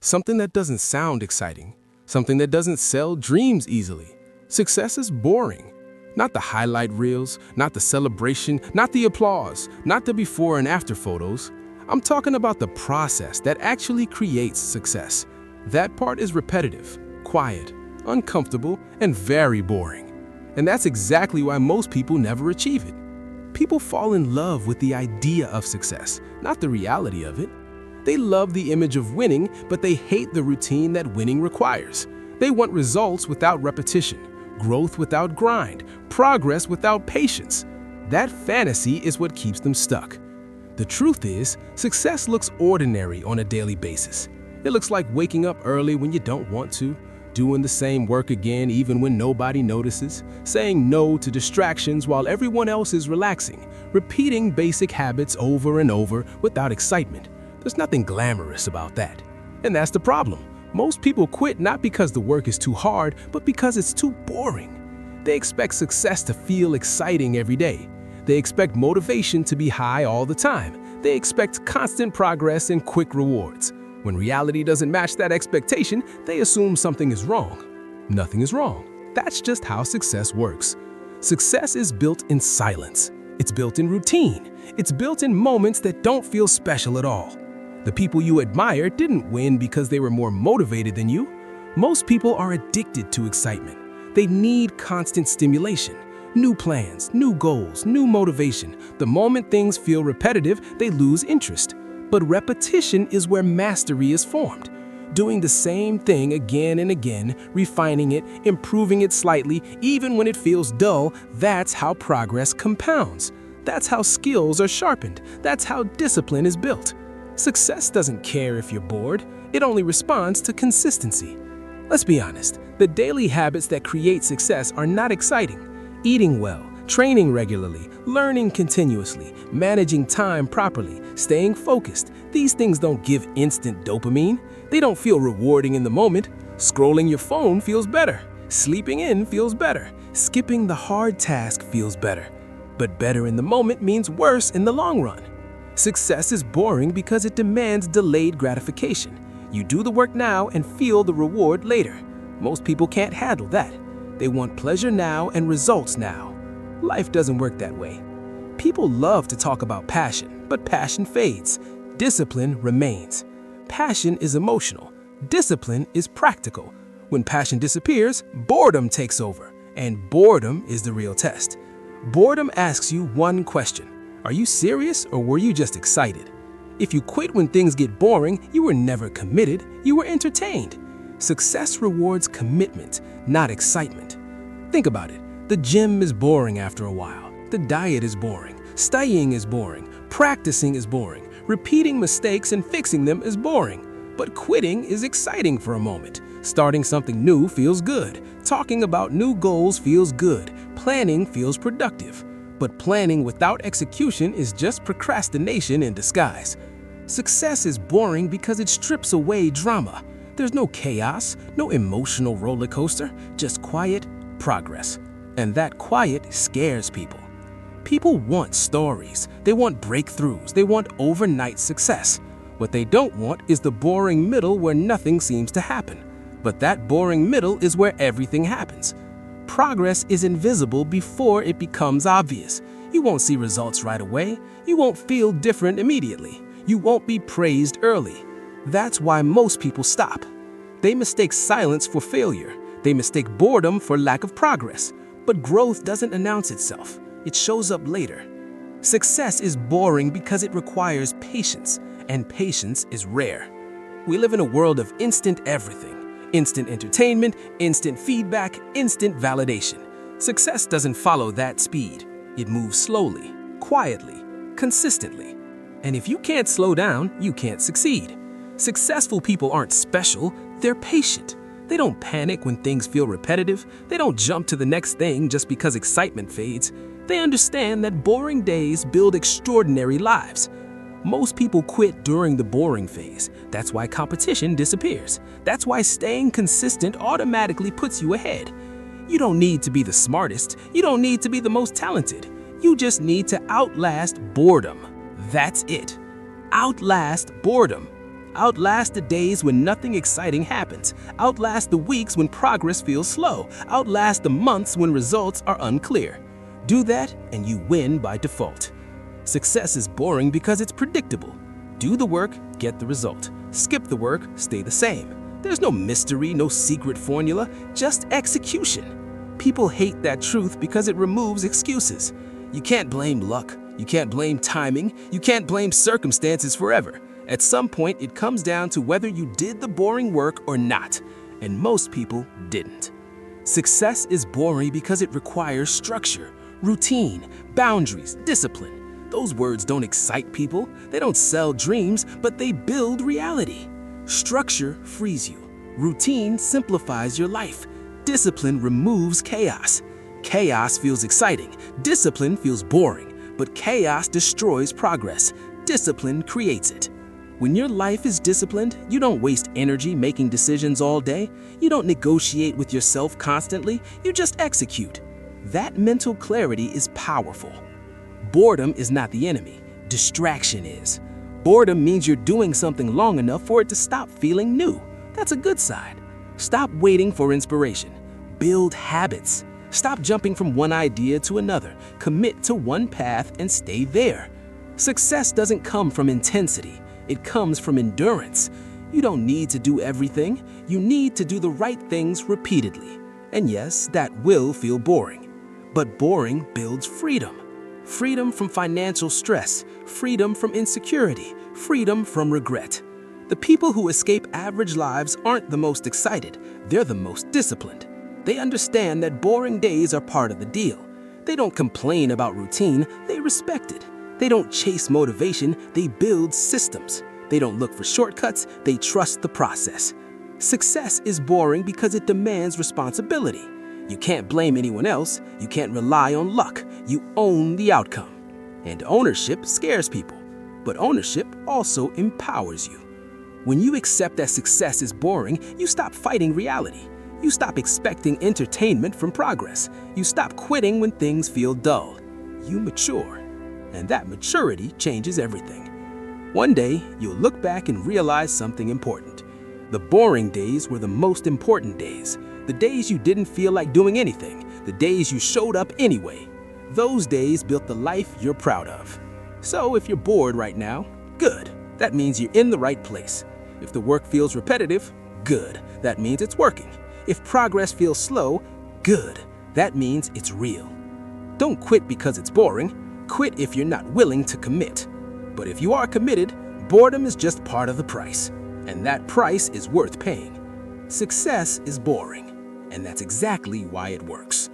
something that doesn't sound exciting, something that doesn't sell dreams easily. Success is boring. Not the highlight reels, not the celebration, not the applause, not the before and after photos. I'm talking about the process that actually creates success. That part is repetitive, quiet, uncomfortable, and very boring. And that's exactly why most people never achieve it. People fall in love with the idea of success, not the reality of it. They love the image of winning, but they hate the routine that winning requires. They want results without repetition, growth without grind, progress without patience. That fantasy is what keeps them stuck. The truth is, success looks ordinary on a daily basis. It looks like waking up early when you don't want to, doing the same work again even when nobody notices, saying no to distractions while everyone else is relaxing, repeating basic habits over and over without excitement. There's nothing glamorous about that. And that's the problem. Most people quit not because the work is too hard, but because it's too boring. They expect success to feel exciting every day. They expect motivation to be high all the time. They expect constant progress and quick rewards. When reality doesn't match that expectation, they assume something is wrong. Nothing is wrong. That's just how success works. Success is built in silence. It's built in routine. It's built in moments that don't feel special at all. The people you admire didn't win because they were more motivated than you. Most people are addicted to excitement. They need constant stimulation, new plans, new goals, new motivation. The moment things feel repetitive, they lose interest. But repetition is where mastery is formed. Doing the same thing again and again, refining it, improving it slightly, even when it feels dull, that's how progress compounds. That's how skills are sharpened. That's how discipline is built. Success doesn't care if you're bored. It only responds to consistency. Let's be honest, the daily habits that create success are not exciting. Eating well, training regularly, learning continuously, managing time properly, staying focused. These things don't give instant dopamine. They don't feel rewarding in the moment. Scrolling your phone feels better. Sleeping in feels better. Skipping the hard task feels better. But better in the moment means worse in the long run. Success is boring because it demands delayed gratification. You do the work now and feel the reward later. Most people can't handle that. They want pleasure now and results now. Life doesn't work that way. People love to talk about passion, but passion fades. Discipline remains. Passion is emotional. Discipline is practical. When passion disappears, boredom takes over. And boredom is the real test. Boredom asks you one question. Are you serious or were you just excited? If you quit when things get boring, you were never committed, you were entertained. Success rewards commitment, not excitement. Think about it. The gym is boring after a while. The diet is boring. Studying is boring. Practicing is boring. Repeating mistakes and fixing them is boring. But quitting is exciting for a moment. Starting something new feels good. Talking about new goals feels good. Planning feels productive. But planning without execution is just procrastination in disguise. Success is boring because it strips away drama. There's no chaos, no emotional roller coaster, just quiet progress. And that quiet scares people. People want stories. They want breakthroughs. They want overnight success. What they don't want is the boring middle where nothing seems to happen. But that boring middle is where everything happens. Progress is invisible before it becomes obvious. You won't see results right away. You won't feel different immediately. You won't be praised early. That's why most people stop. They mistake silence for failure. They mistake boredom for lack of progress. But growth doesn't announce itself. It shows up later. Success is boring because it requires patience, and patience is rare. We live in a world of instant everything. Instant entertainment, instant feedback, instant validation. Success doesn't follow that speed. It moves slowly, quietly, consistently. And if you can't slow down, you can't succeed. Successful people aren't special, they're patient. They don't panic when things feel repetitive. They don't jump to the next thing just because excitement fades. They understand that boring days build extraordinary lives. Most people quit during the boring phase. That's why competition disappears. That's why staying consistent automatically puts you ahead. You don't need to be the smartest. You don't need to be the most talented. You just need to outlast boredom. That's it. Outlast boredom. Outlast the days when nothing exciting happens. Outlast the weeks when progress feels slow. Outlast the months when results are unclear. Do that and you win by default. Success is boring because it's predictable. Do the work, get the result. Skip the work, stay the same. There's no mystery, no secret formula, just execution. People hate that truth because it removes excuses. You can't blame luck, you can't blame timing, you can't blame circumstances forever. At some point, it comes down to whether you did the boring work or not, and most people didn't. Success is boring because it requires structure, routine, boundaries, discipline. Those words don't excite people, they don't sell dreams, but they build reality. Structure frees you. Routine simplifies your life. Discipline removes chaos. Chaos feels exciting. Discipline feels boring. But chaos destroys progress. Discipline creates it. When your life is disciplined, you don't waste energy making decisions all day. You don't negotiate with yourself constantly. You just execute. That mental clarity is powerful. Boredom is not the enemy. Distraction is. Boredom means you're doing something long enough for it to stop feeling new. That's a good sign. Stop waiting for inspiration. Build habits. Stop jumping from one idea to another. Commit to one path and stay there. Success doesn't come from intensity. It comes from endurance. You don't need to do everything. You need to do the right things repeatedly. And yes, that will feel boring. But boring builds freedom. Freedom from financial stress, freedom from insecurity, freedom from regret. The people who escape average lives aren't the most excited, they're the most disciplined. They understand that boring days are part of the deal. They don't complain about routine, they respect it. They don't chase motivation, they build systems. They don't look for shortcuts, they trust the process. Success is boring because it demands responsibility. You can't blame anyone else, you can't rely on luck, you own the outcome. And ownership scares people, but ownership also empowers you. When you accept that success is boring, you stop fighting reality. You stop expecting entertainment from progress. You stop quitting when things feel dull. You mature, and that maturity changes everything. One day, you'll look back and realize something important. The boring days were the most important days. The days you didn't feel like doing anything, the days you showed up anyway. Those days built the life you're proud of. So if you're bored right now, good. That means you're in the right place. If the work feels repetitive, good. That means it's working. If progress feels slow, good. That means it's real. Don't quit because it's boring. Quit if you're not willing to commit. But if you are committed, boredom is just part of the price. And that price is worth paying. Success is boring. And that's exactly why it works.